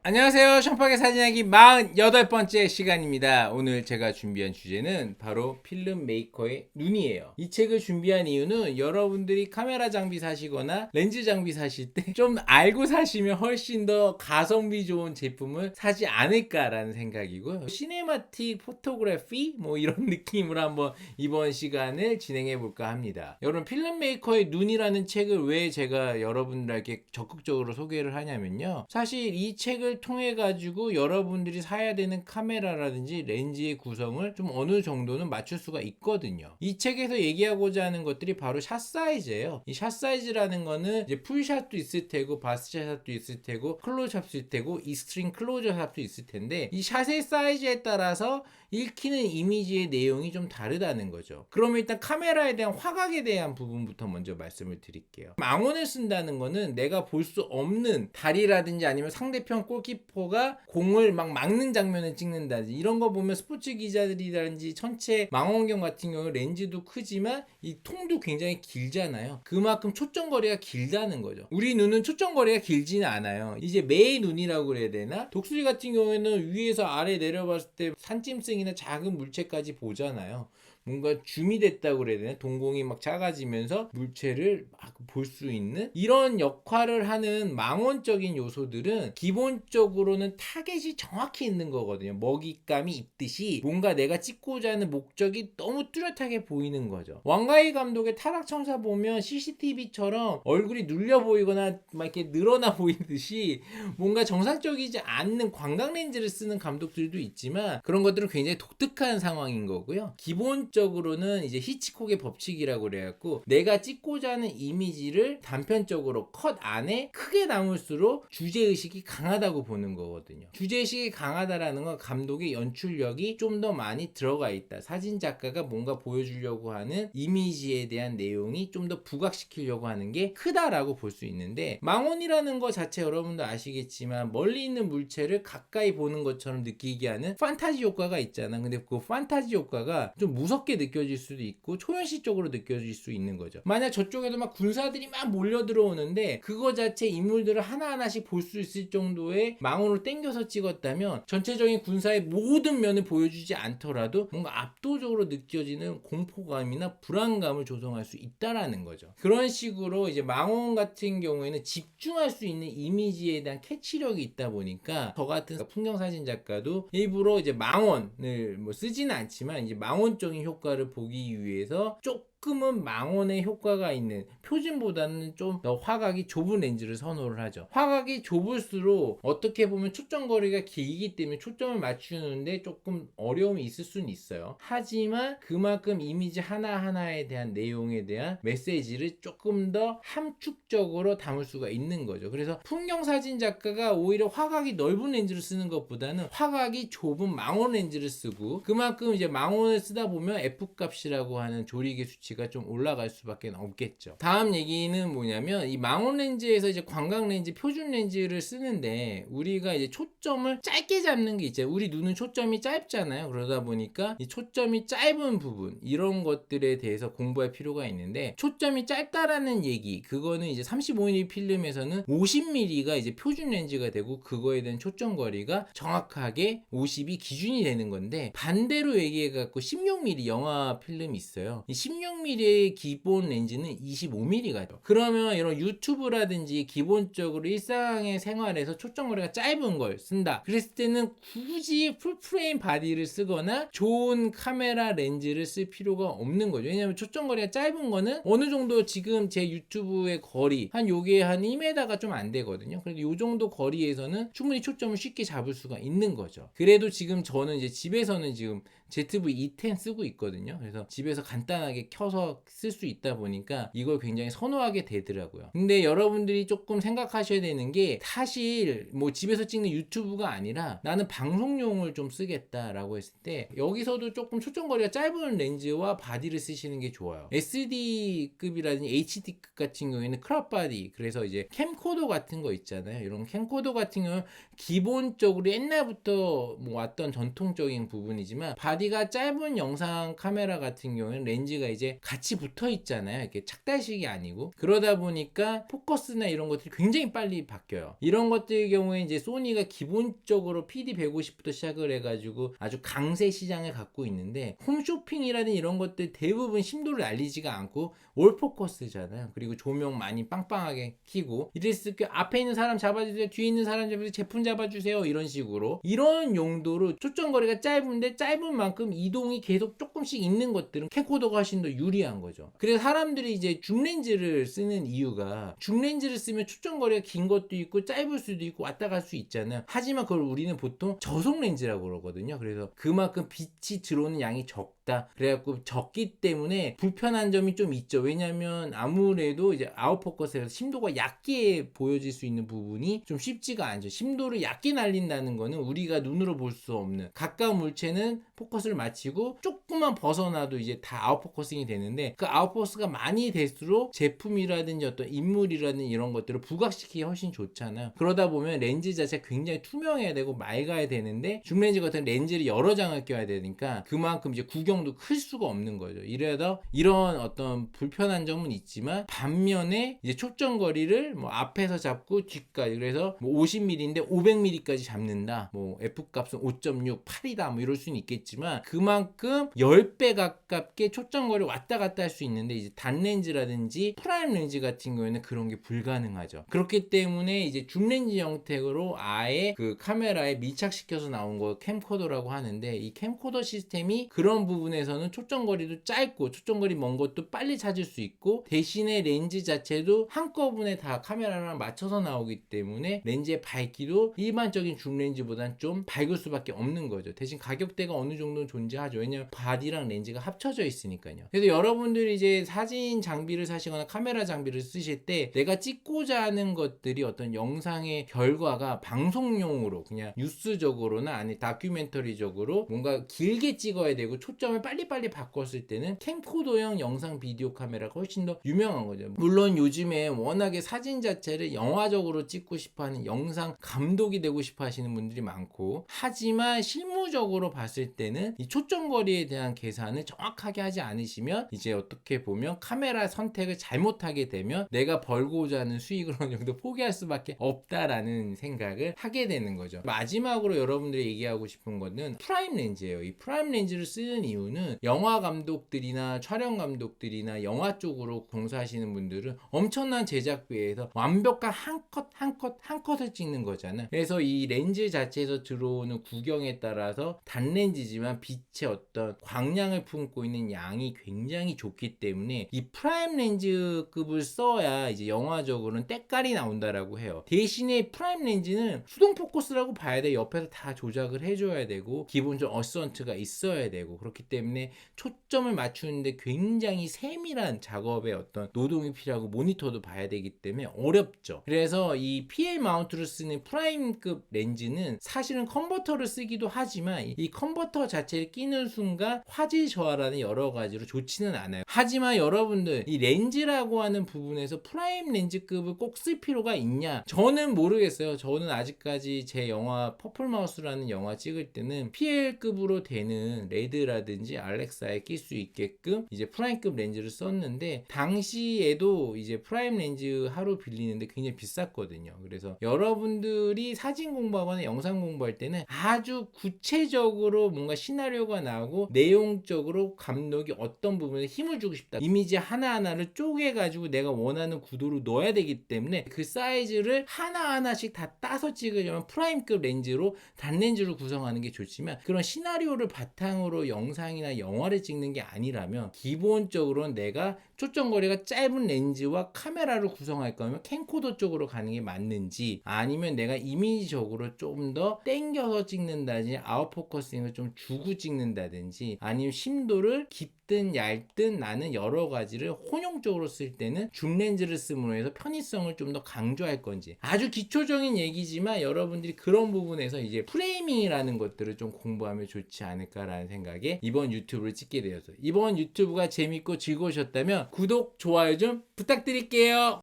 안녕하세요. 션팍의 사진하기 48번째 시간입니다. 오늘 제가 준비한 주제는 바로 필름 메이커의 눈이에요. 이 책을 준비한 이유는 여러분들이 카메라 장비 사시거나 렌즈 장비 사실 때 좀 알고 사시면 훨씬 더 가성비 좋은 제품을 사지 않을까라는 생각이고요. 시네마틱 포토그래피 뭐 이런 느낌으로 한번 이번 시간을 진행해 볼까 합니다. 여러분, 필름 메이커의 눈이라는 책을 왜 제가 여러분들에게 적극적으로 소개를 하냐면요. 사실 이 책을 통해 가지고 여러분들이 사야 되는 카메라라든지 렌즈의 구성을 좀 어느 정도는 맞출 수가 있거든요. 이 책에서 얘기하고자 하는 것들이 바로 샷 사이즈예요. 이 샷 사이즈라는 거는 이제 풀샷도 있을 테고 바스샷도 있을 테고 클로즈업도 있을 테고 익스트림 클로즈업도 있을 텐데, 이 샷의 사이즈에 따라서 읽히는 이미지의 내용이 좀 다르다는 거죠. 그러면 일단 카메라에 대한 화각에 대한 부분부터 먼저 말씀을 드릴게요. 망원을 쓴다는 거는 내가 볼 수 없는 다리라든지 아니면 상대편 골키퍼가 공을 막 막는 장면을 찍는다든지 이런 거 보면 스포츠 기자들이라든지 전체 망원경 같은 경우 렌즈도 크지만 이 통도 굉장히 길잖아요. 그만큼 초점거리가 길다는 거죠. 우리 눈은 초점거리가 길지는 않아요. 이제 매의 눈이라고 그래야 되나? 독수리 같은 경우에는 위에서 아래 내려봤을 때 산짐승이나 작은 물체까지 보잖아요. 뭔가 줌이 됐다고 그래야 되나? 동공이 막 작아지면서 물체를 막 볼 수 있는 이런 역할을 하는 망원적인 요소들은 기본적으로는 타겟이 정확히 있는 거거든요. 먹잇감이 있듯이 뭔가 내가 찍고자 하는 목적이 너무 뚜렷하게 보이는 거죠. 왕가희 감독의 타락천사 보면 CCTV처럼 얼굴이 눌려 보이거나 막 이렇게 늘어나 보이듯이 뭔가 정상적이지 않는 광각 렌즈를 쓰는 감독들도 있지만, 그런 것들은 굉장히 독특한 상황인 거고요. 기본적으로는 이제 히치콕의 법칙이라고 그래갖고, 내가 찍고자 하는 이미지를 단편적으로 컷 안에 크게 담을수록 주제의식이 강하다고 보는 거거든요. 주제의식이 강하다라는 건 감독의 연출력이 좀 더 많이 들어가 있다. 사진 작가가 뭔가 보여주려고 하는 이미지에 대한 내용이 좀 더 부각시키려고 하는 게 크다라고 볼 수 있는데, 망원이라는 거 자체 여러분도 아시겠지만 멀리 있는 물체를 가까이 보는 것처럼 느끼게 하는 판타지 효과가 있잖아. 근데 그 판타지 효과가 좀 무섭게 느껴질 수도 있고 초현실적으로 느껴질 수 있는 거죠. 만약 저쪽에도 막 군사들이 막 몰려 들어오는데 그거 자체 인물들을 하나하나씩 볼 수 있을 정도의 망원으로 당겨서 찍었다면 전체적인 군사의 모든 면을 보여주지 않더라도 뭔가 압도적으로 느껴지는 공포감이나 불안감을 조성할 수 있다라는 거죠. 그런 식으로 이제 망원 같은 경우에는 집중할 수 있는 이미지에 대한 캐치력이 있다 보니까 저 같은 풍경사진 작가도 일부러 이제 망원을 뭐 쓰지는 않지만 이제 망원적인 효과를 보기 위해서 조금은 망원의 효과가 있는, 표준보다는 좀 더 화각이 좁은 렌즈를 선호를 하죠. 화각이 좁을수록 어떻게 보면 초점거리가 길기 때문에 초점을 맞추는데 조금 어려움이 있을 수는 있어요. 하지만 그만큼 이미지 하나하나에 대한 내용에 대한 메시지를 조금 더 함축적으로 담을 수가 있는 거죠. 그래서 풍경사진 작가가 오히려 화각이 넓은 렌즈를 쓰는 것보다는 화각이 좁은 망원 렌즈를 쓰고, 그만큼 이제 망원을 쓰다 보면 F값이라고 하는 조리개 수치가 좀 올라갈 수밖에 없겠죠. 다음 얘기는 뭐냐면, 이 망원 렌즈에서 이제 광각 렌즈, 표준 렌즈를 쓰는데 우리가 이제 초점을 짧게 잡는 게 있잖아요. 우리 눈은 초점이 짧잖아요. 그러다 보니까 이 초점이 짧은 부분, 이런 것들에 대해서 공부할 필요가 있는데, 초점이 짧다라는 얘기, 그거는 이제 35mm 필름에서는 50mm가 이제 표준 렌즈가 되고 그거에 대한 초점 거리가 정확하게 50이 기준이 되는 건데, 반대로 얘기해 갖고 16mm 영화 필름이 있어요. 이 16mm의 기본 렌즈는 25mm가 돼요. 그러면 이런 유튜브라든지 기본적으로 일상의 생활에서 초점 거리가 짧은 걸 쓴다 그랬을 때는 굳이 풀프레임 바디를 쓰거나 좋은 카메라 렌즈를 쓸 필요가 없는 거죠. 왜냐면 초점 거리가 짧은 거는 어느 정도, 지금 제 유튜브의 거리 한 요게 한 2m가 좀 안 되거든요. 그래도 요 정도 거리에서는 충분히 초점을 쉽게 잡을 수가 있는 거죠. 그래도 지금 저는 이제 집에서는 지금 ZV-E10 쓰고 있거든요. 그래서 집에서 간단하게 켜서 쓸 수 있다 보니까 이걸 굉장히 선호하게 되더라고요. 근데 여러분들이 조금 생각하셔야 되는 게, 사실 뭐 집에서 찍는 유튜브가 아니라 나는 방송용을 좀 쓰겠다라고 했을 때 여기서도 조금 초점거리가 짧은 렌즈와 바디를 쓰시는 게 좋아요. SD급이라든지 HD급 같은 경우에는 크롭 바디, 그래서 이제 캠코더 같은 거 있잖아요. 이런 캠코더 같은 경우는 기본적으로 옛날부터 뭐 왔던 전통적인 부분이지만 바디 바디가 짧은 영상 카메라 같은 경우에는 렌즈가 이제 같이 붙어 있잖아요. 이렇게 착달식이 아니고. 그러다 보니까 포커스나 이런 것들이 굉장히 빨리 바뀌어요. 이런 것들의 경우에 이제 소니가 기본적으로 PD150부터 시작을 해가지고 아주 강세 시장을 갖고 있는데, 홈쇼핑이라든 이런 것들 대부분 심도를 날리지가 않고 올 포커스잖아요. 그리고 조명 많이 빵빵하게 켜고, 이랬을 때 앞에 있는 사람 잡아주세요, 뒤에 있는 사람 잡아주세요, 제품 잡아주세요, 이런 식으로 이런 용도로 초점거리가 짧은데 짧은 만큼 이동이 계속 조금씩 있는 것들은 캠코더가 훨씬 더 유리한 거죠. 그래서 사람들이 이제 줌렌즈를 쓰는 이유가, 줌렌즈를 쓰면 초점거리가 긴 것도 있고 짧을 수도 있고 왔다 갈 수 있잖아요. 하지만 그걸 우리는 보통 저속 렌즈라고 그러거든요. 그래서 그만큼 빛이 들어오는 양이 적다, 그래갖고 적기 때문에 불편한 점이 좀 있죠. 왜냐면 아무래도 이제 아웃포커스에서 심도가 얕게 보여질 수 있는 부분이 좀 쉽지가 않죠. 심도를 얕게 날린다는 거는 우리가 눈으로 볼 수 없는, 가까운 물체는 포커스를 마치고 조금만 벗어나도 이제 다 아웃포커싱이 되는데, 그 아웃포커스가 많이 될수록 제품이라든지 어떤 인물이라든지 이런 것들을 부각시키기 훨씬 좋잖아요. 그러다 보면 렌즈 자체가 굉장히 투명해야 되고 맑아야 되는데, 줌렌즈 같은 렌즈를 여러 장을 껴야 되니까 그만큼 이제 구경도 클 수가 없는 거죠. 이래서 이런 어떤 불편한 점은 있지만, 반면에 이제 초점거리를 뭐 앞에서 잡고 뒤까지, 그래서 뭐 50mm인데 500mm까지 잡는다, 뭐 F값은 5.6, 8이다, 뭐 이럴 수는 있겠지만 그만큼 10배 가깝게 초점거리 왔다 갔다 할 수 있는데, 이제 단렌즈라든지 프라임 렌즈 같은 경우에는 그런 게 불가능하죠. 그렇기 때문에 이제 줌렌즈 형태로 아예 그 카메라에 밀착시켜서 나온 거 캠코더라고 하는데, 이 캠코더 시스템이 그런 부분에서는 초점거리도 짧고 초점거리 먼 것도 빨리 찾을 수 있고, 대신에 렌즈 자체도 한꺼번에 다 카메라랑 맞춰서 나오기 때문에 렌즈의 밝기도 일반적인 줌렌즈보다는 좀 밝을 수밖에 없는 거죠. 대신 가격대가 어느 정도는 존재하죠. 왜냐면 바디랑 렌즈가 합쳐져 있으니까요. 그래서 여러분들이 이제 사진 장비를 사시거나 카메라 장비를 쓰실 때 내가 찍고자 하는 것들이 어떤 영상의 결과가 방송용으로 그냥 뉴스적으로나 아니 다큐멘터리적으로 뭔가 길게 찍어야 되고 초점을 빨리빨리 바꿨을 때는 캠코더형 영상 비디오 카메라가 훨씬 더 유명한 거죠. 물론 요즘에 워낙에 사진 자체를 영화적으로 찍고 싶어하는, 영상 감독이 되고 싶어 하시는 분들이 많고, 하지만 실무적으로 봤을 때는 이 초점거리에 대한 계산을 정확하게 하지 않으시면 이제 어떻게 보면 카메라 선택을 잘못하게 되면 내가 벌고자 하는 수익을 어느 정도 포기할 수밖에 없다라는 생각을 하게 되는 거죠. 마지막으로 여러분들이 얘기하고 싶은 거는 프라임 렌즈예요. 이 프라임 렌즈를 쓰는 이유는 영화 감독들이나 촬영 감독들이나 영화 쪽으로 종사하시는 분들은 엄청난 제작비에서 완벽한 한 컷 컷을 찍는 거잖아요. 그래서 이 렌즈 자체에서 들어오는 구경에 따라서 단렌즈지만 빛의 어떤 광량을 품고 있는 양이 굉장히 좋기 때문에 이 프라임 렌즈급을 써야 이제 영화적으로는 때깔이 나온다라고 해요. 대신에 프라임 렌즈는 수동 포커스라고 봐야 돼. 옆에서 다 조작을 해줘야 되고 기본적으로 어시스턴트가 있어야 되고, 그렇기 때문에 초점을 맞추는데 굉장히 세밀한 작업의 어떤 노동이 필요하고 모니터도 봐야 되기 때문에 어렵죠. 그래서 이 PL 마운트를 쓰는 프라임급 렌즈는 사실은 컨버터를 쓰기도 하지만 이 컨버터 자체를 끼는 순간 화질 저하라는 여러 가지로 좋지는 않아요. 하지만 여러분들 이 렌즈라고 하는 부분에서 프라임 렌즈급을 꼭 쓸 필요가 있냐? 저는 모르겠어요. 저는 아직까지 제 영화 퍼플 마우스라는 영화 찍을 때는 PL급으로 되는 레드라든지 알렉사에 낄 수 있게끔 이제 프라임급 렌즈를 썼는데, 당시에도 이제 프라임 렌즈 하루 빌리는데 굉장히 비쌌거든요. 그래서 여러분들이 사진 공부하거나 영상 공부할 때는 아주 구체적으로 뭔가 시나리오가 나오고 내용적으로 감독이 어떤 부분에 힘을 주고 싶다, 이미지 하나하나를 쪼개가지고 내가 원하는 구도로 넣어야 되기 때문에 그 사이즈를 하나하나씩 다 따서 찍으려면 프라임급 렌즈로 단렌즈로 구성하는 게 좋지만, 그런 시나리오를 바탕으로 영상이나 영화를 찍는 게 아니라면 기본적으로는 내가 초점거리가 짧은 렌즈와 카메라를 구성할 거면 캠코더 쪽으로 가는 게 맞는지, 아니면 내가 이미지적으로 좀 더 땡겨서 찍는다든지 아웃포커싱을 좀 주고 찍는다든지, 아니면 심도를 깊든 얇든 나는 여러 가지를 혼용적으로 쓸 때는 줌 렌즈를 쓰므로 해서 편의성을 좀 더 강조할 건지, 아주 기초적인 얘기지만 여러분들이 그런 부분에서 이제 프레이밍이라는 것들을 좀 공부하면 좋지 않을까라는 생각에 이번 유튜브를 찍게 되었어요. 이번 유튜브가 재밌고 즐거우셨다면 구독, 좋아요 좀 부탁드릴게요.